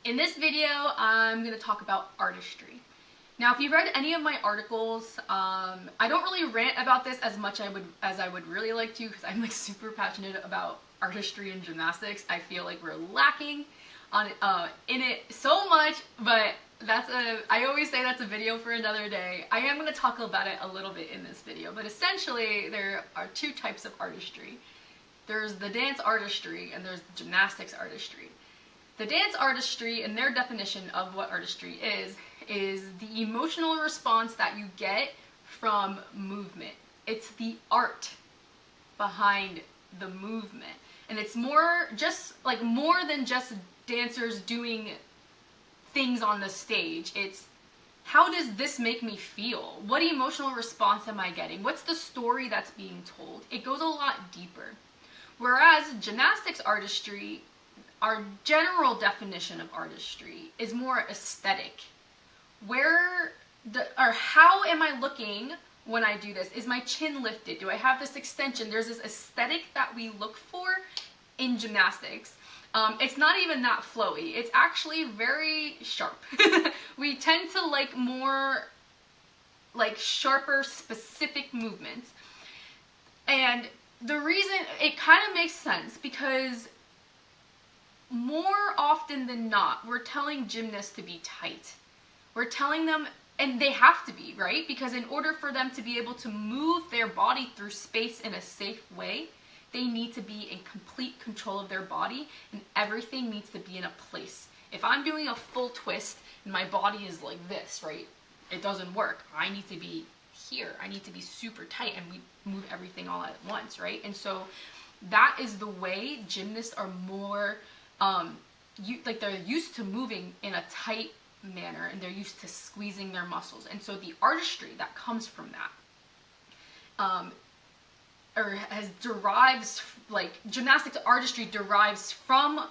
In this video, I'm going to talk about artistry. Now, if you've read any of my articles, I don't really rant about this as much as I would really like to, because I'm like super passionate about artistry and gymnastics. I feel like we're lacking on in it so much, but I always say that's a video for another day. I am going to talk about it a little bit in this video, but essentially there are two types of artistry. There's the dance artistry and there's the gymnastics artistry. The dance artistry, and their definition of what artistry is the emotional response that you get from movement. It's the art behind the movement. And it's more than just dancers doing things on the stage. It's how does this make me feel? What emotional response am I getting? What's the story that's being told? It goes a lot deeper. Whereas gymnastics artistry, our general definition of artistry is more aesthetic. How am I looking when I do this? Is my chin lifted? Do I have this extension? There's this aesthetic that we look for in gymnastics. It's not even that flowy. It's actually very sharp. We tend to like more sharper, specific movements. And the reason it kind of makes sense because more often than not, we're telling gymnasts to be tight. We're telling them, and they have to be, right? Because in order for them to be able to move their body through space in a safe way, they need to be in complete control of their body, and everything needs to be in a place. If I'm doing a full twist and my body is like this, right? It doesn't work. I need to be here. I need to be super tight, and we move everything all at once, right? And so that is the way gymnasts are more they're used to moving in a tight manner, and they're used to squeezing their muscles. And so the artistry that comes from that gymnastics artistry derives from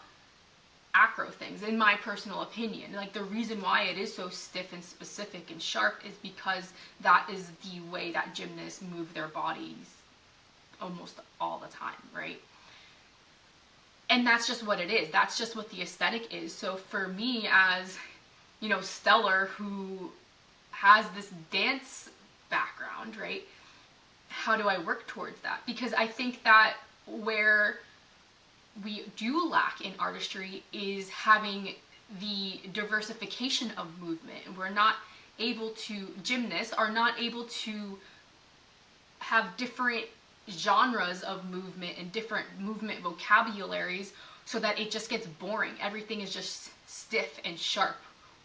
acro things, in my personal opinion. Like, the reason why it is so stiff and specific and sharp is because that is the way that gymnasts move their bodies almost all the time, right? And that's just what it is. That's just what the aesthetic is. So for me, as, Stellar, who has this dance background, right? How do I work towards that? Because I think that where we do lack in artistry is having the diversification of movement. Gymnasts are not able to have different genres of movement and different movement vocabularies so that it just gets boring. Everything is just stiff and sharp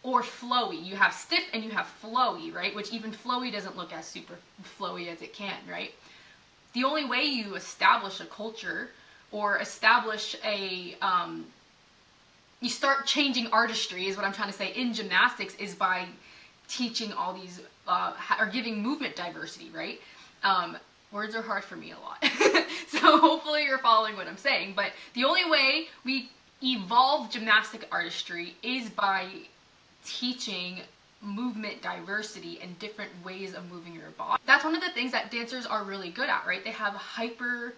or flowy. You have stiff and you have flowy, right? Which even flowy doesn't look as super flowy as it can, right? The only way you establish a culture or establish you start changing artistry, is what I'm trying to say, in gymnastics, is by teaching all these or giving movement diversity, right? Words are hard for me a lot. So hopefully you're following what I'm saying. But the only way we evolve gymnastic artistry is by teaching movement diversity and different ways of moving your body. That's one of the things that dancers are really good at, right? They have hyper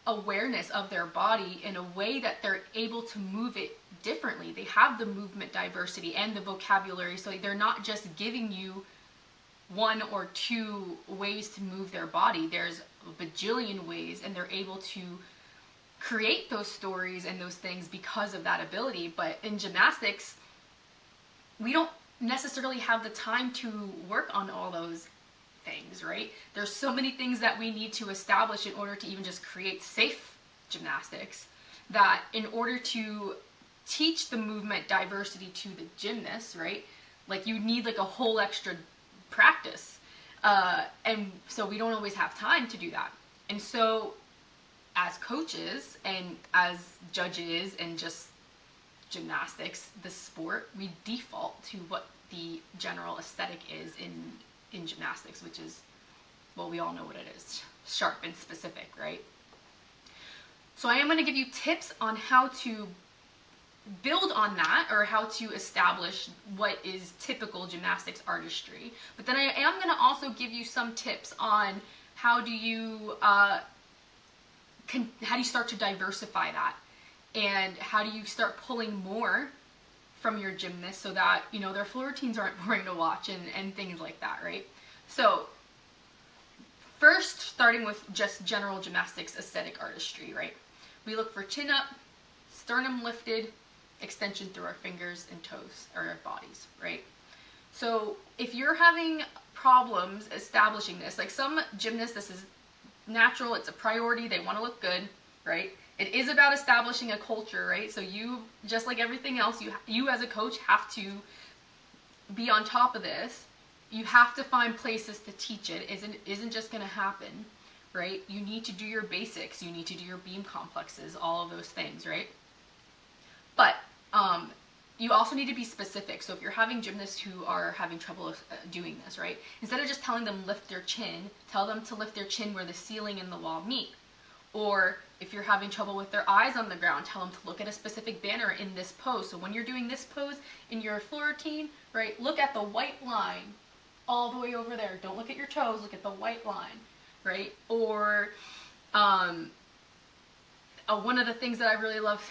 awareness of their body in a way that they're able to move it differently. They have the movement diversity and the vocabulary, so they're not just giving you one or two ways to move their body. There's a bajillion ways, and they're able to create those stories and those things because of that ability. But in gymnastics, we don't necessarily have the time to work on all those things, right? There's so many things that we need to establish in order to even just create safe gymnastics, that in order to teach the movement diversity to the gymnasts, right? Like, you need like a whole extra practice, and so we don't always have time to do that. And so as coaches and as judges and just gymnastics, the sport, we default to what the general aesthetic is in gymnastics, which is, well, we all know what it is, sharp and specific, right? So I am going to give you tips on how to build on that, or how to establish what is typical gymnastics artistry. But then I am going to also give you some tips on how do you start to diversify that, and how do you start pulling more from your gymnast so that, you know, their floor routines aren't boring to watch and things like that, right? So first, starting with just general gymnastics aesthetic artistry, right? We look for chin up, sternum lifted, extension through our fingers and toes, or our bodies, right? So if you're having problems establishing this, like some gymnasts, this is natural, it's a priority, they want to look good, right? It is about establishing a culture, right? So you, just like everything else, you as a coach have to be on top of this. You have to find places to teach it. Isn't just going to happen, right? You need to do your basics. You need to do your beam complexes, all of those things, right? But you also need to be specific. So if you're having gymnasts who are having trouble doing this, right? Instead of just telling them lift their chin, tell them to lift their chin where the ceiling and the wall meet. Or if you're having trouble with their eyes on the ground, tell them to look at a specific banner in this pose. So when you're doing this pose in your floor routine, right, look at the white line all the way over there. Don't look at your toes, look at the white line, right? Or one of the things that I really love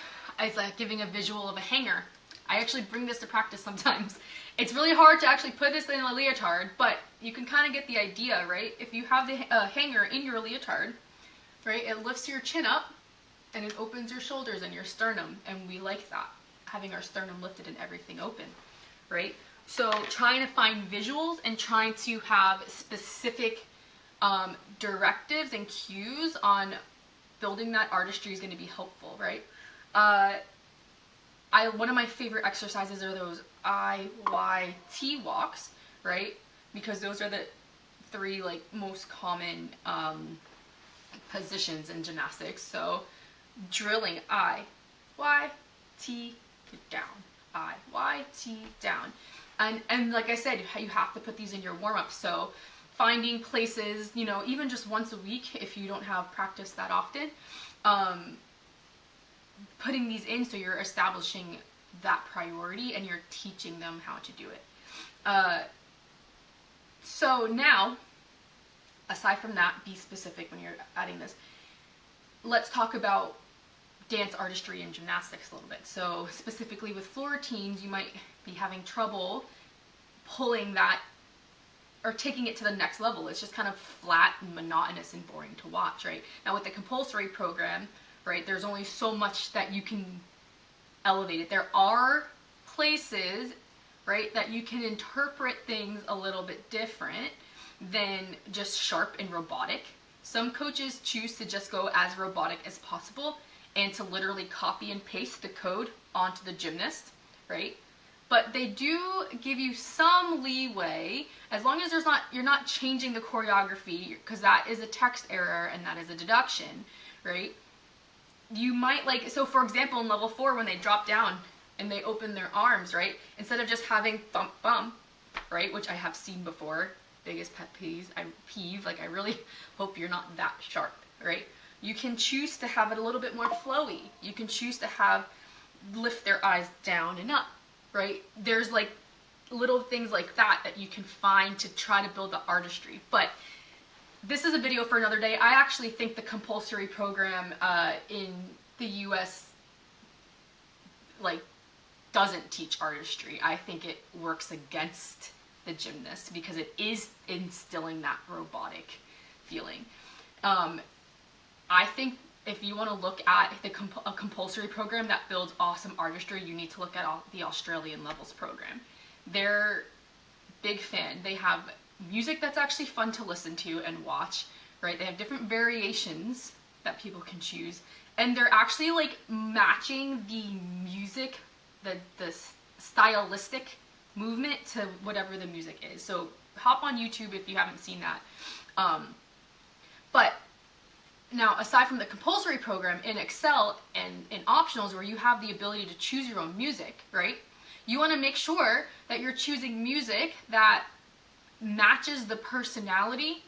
is like giving a visual of a hanger. I actually bring this to practice sometimes. It's really hard to actually put this in a leotard, but you can kind of get the idea, right? If you have the hanger in your leotard, right, it lifts your chin up and it opens your shoulders and your sternum, and we like that, having our sternum lifted and everything open, right? So trying to find visuals and trying to have specific directives and cues on building that artistry is going to be helpful, right? One of my favorite exercises are those IYT walks, right? Because those are the 3 like most common positions in gymnastics. So drilling I, Y, T, down, I, Y, T, down. And like I said, you have to put these in your warm-up. So finding places, you know, even just once a week if you don't have practice that often, putting these in so you're establishing that priority and you're teaching them how to do it. So now, aside from that, be specific when you're adding this. Let's talk about dance artistry and gymnastics a little bit. So specifically with floor routines, you might be having trouble pulling that or taking it to the next level. It's just kind of flat and monotonous and boring to watch, right? Now with the compulsory program, right, there's only so much that you can elevate it. There are places, right, that you can interpret things a little bit different than just sharp and robotic. Some coaches choose to just go as robotic as possible and to literally copy and paste the code onto the gymnast, right? But they do give you some leeway as long as you're not changing the choreography, because that is a text error and that is a deduction, right? You might like, so for example, in level 4, when they drop down and they open their arms, right? Instead of just having thump bump, right, which I have seen before, biggest pet peeve, like I really hope you're not that sharp, right? You can choose to have it a little bit more flowy. You can choose to have lift their eyes down and up, right? There's like little things like that you can find to try to build the artistry. But this is a video for another day. I actually think the compulsory program in the US like doesn't teach artistry. I think it works against the gymnast because it is instilling that robotic feeling. I think if you want to look at a compulsory program that builds awesome artistry, you need to look at the Australian Levels program. They're big fan. They have music that's actually fun to listen to and watch, right? They have different variations that people can choose, and they're actually like matching the music, the stylistic movement to whatever the music is. So hop on YouTube if you haven't seen that. But now, aside from the compulsory program, in Excel and in optionals where you have the ability to choose your own music, right? You want to make sure that you're choosing music that matches the personality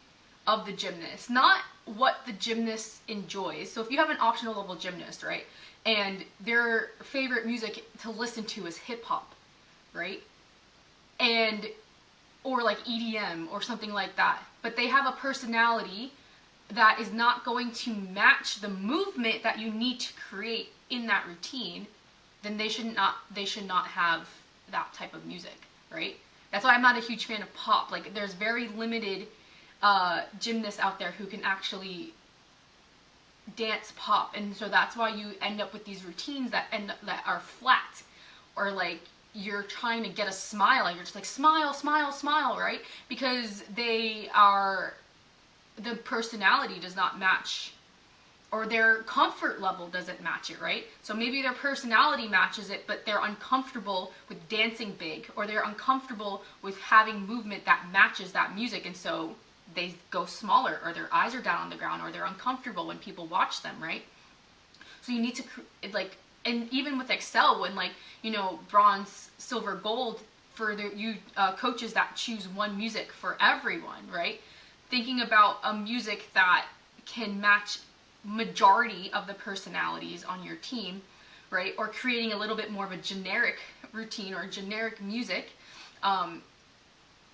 of the gymnast, not what the gymnast enjoys. So if you have an optional level gymnast, right, and their favorite music to listen to is hip hop, right? Or like EDM or something like that, but they have a personality that is not going to match the movement that you need to create in that routine, then they should not have that type of music, right? That's why I'm not a huge fan of pop. Like, there's very limited gymnasts out there who can actually dance pop, and so that's why you end up with these routines that are flat, or like you're trying to get a smile, and you're just like smile, smile, smile, right? Because the personality does not match, or their comfort level doesn't match it, right? So maybe their personality matches it, but they're uncomfortable with dancing big, or they're uncomfortable with having movement that matches that music, and so they go smaller, or their eyes are down on the ground, or they're uncomfortable when people watch them, right? So you need to, like, and even with Excel, when, like, you know, bronze, silver, gold, for the coaches that choose one music for everyone, right? Thinking about a music that can match majority of the personalities on your team, right? Or creating a little bit more of a generic routine or generic music,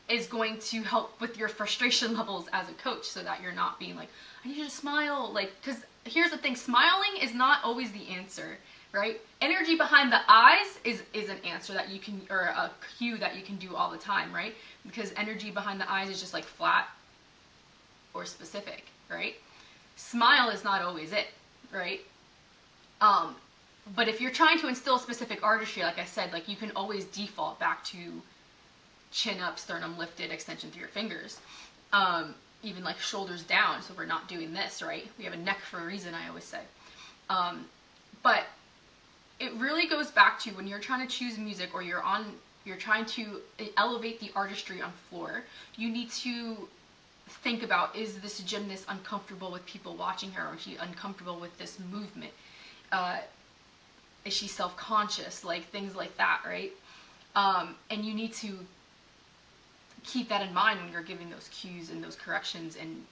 is going to help with your frustration levels as a coach, so that you're not being like, I need you to smile. Like, because here's the thing, smiling is not always the answer, right? Energy behind the eyes is an answer that you can, or a cue that you can do all the time, right? Because energy behind the eyes is just like flat or specific, right? Smile is not always it, right? But if you're trying to instill specific artistry, like I said, like, you can always default back to chin up, sternum lifted, extension through your fingers. Even like shoulders down, so we're not doing this, right? We have a neck for a reason, I always say. But it really goes back to when you're trying to choose music, or you're trying to elevate the artistry on floor, you need to think about, is this gymnast uncomfortable with people watching her, or is she uncomfortable with this movement? Is she self-conscious? Like, things like that, right? And you need to keep that in mind when you're giving those cues and those corrections, and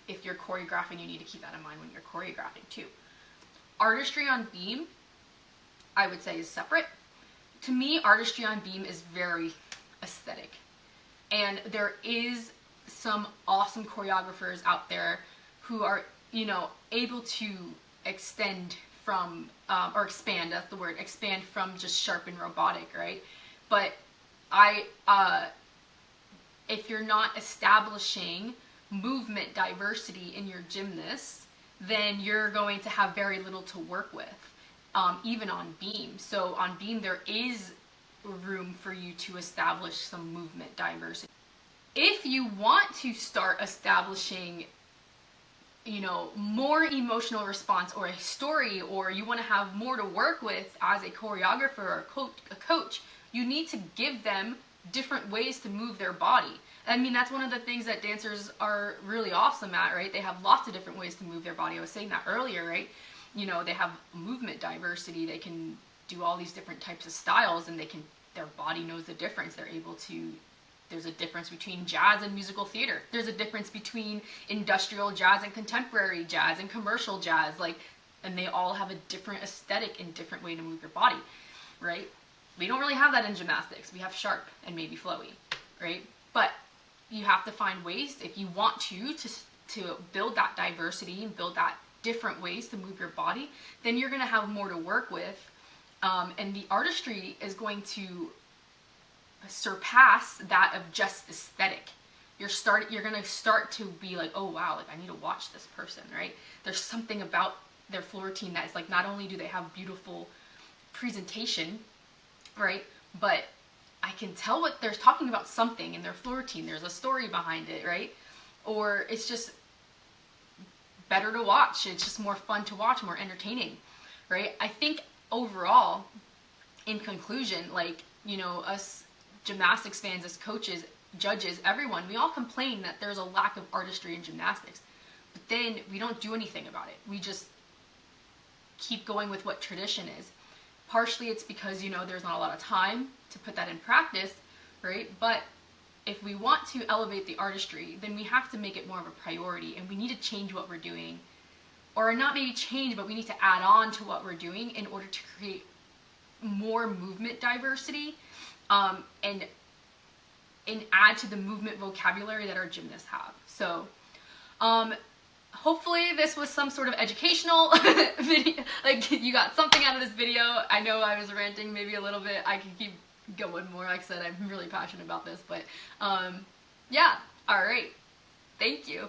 if you're choreographing, you need to keep that in mind when you're choreographing too. Artistry on beam, I would say, is separate. To me, artistry on beam is very aesthetic, and there is some awesome choreographers out there who are, you know, able to extend from, or expand, that's the word, expand from just sharp and robotic, right? But if you're not establishing movement diversity in your gymnasts, then you're going to have very little to work with, even on beam. So on beam, there is room for you to establish some movement diversity. If you want to start establishing, you know, more emotional response, or a story, or you want to have more to work with as a choreographer or a coach, you need to give them different ways to move their body. I mean, that's one of the things that dancers are really awesome at, right? They have lots of different ways to move their body. I was saying that earlier, right? You know, they have movement diversity. They can do all these different types of styles, and their body knows the difference. They're able to, there's a difference between jazz and musical theater. There's a difference between industrial jazz and contemporary jazz and commercial jazz, like, and they all have a different aesthetic and different way to move your body, right? We don't really have that in gymnastics. We have sharp and maybe flowy, right? But you have to find ways, if you want to build that diversity and build that different ways to move your body, then you're going to have more to work with, and the artistry is going to surpass that of just aesthetic. You're going to start to be like, oh wow, like, I need to watch this person, right? There's something about their floor routine that is like, not only do they have beautiful presentation, right, but I can tell what they're talking about, something in their floor routine. There's a story behind it, right? Or it's just better to watch. It's just more fun to watch, more entertaining, right? I think overall, in conclusion, like, you know, us gymnastics fans, as coaches, judges, everyone, we all complain that there's a lack of artistry in gymnastics, but then we don't do anything about it. We just keep going with what tradition is. Partially it's because, you know, there's not a lot of time to put that in practice, right? But if we want to elevate the artistry, then we have to make it more of a priority, and we need to change what we're doing, or not maybe change, but we need to add on to what we're doing in order to create more movement diversity, and add to the movement vocabulary that our gymnasts have. So hopefully this was some sort of educational video, like you got something out of this video. I know I was ranting maybe a little bit. I could keep going more. Like I said, I'm really passionate about this, but yeah, all right, thank you.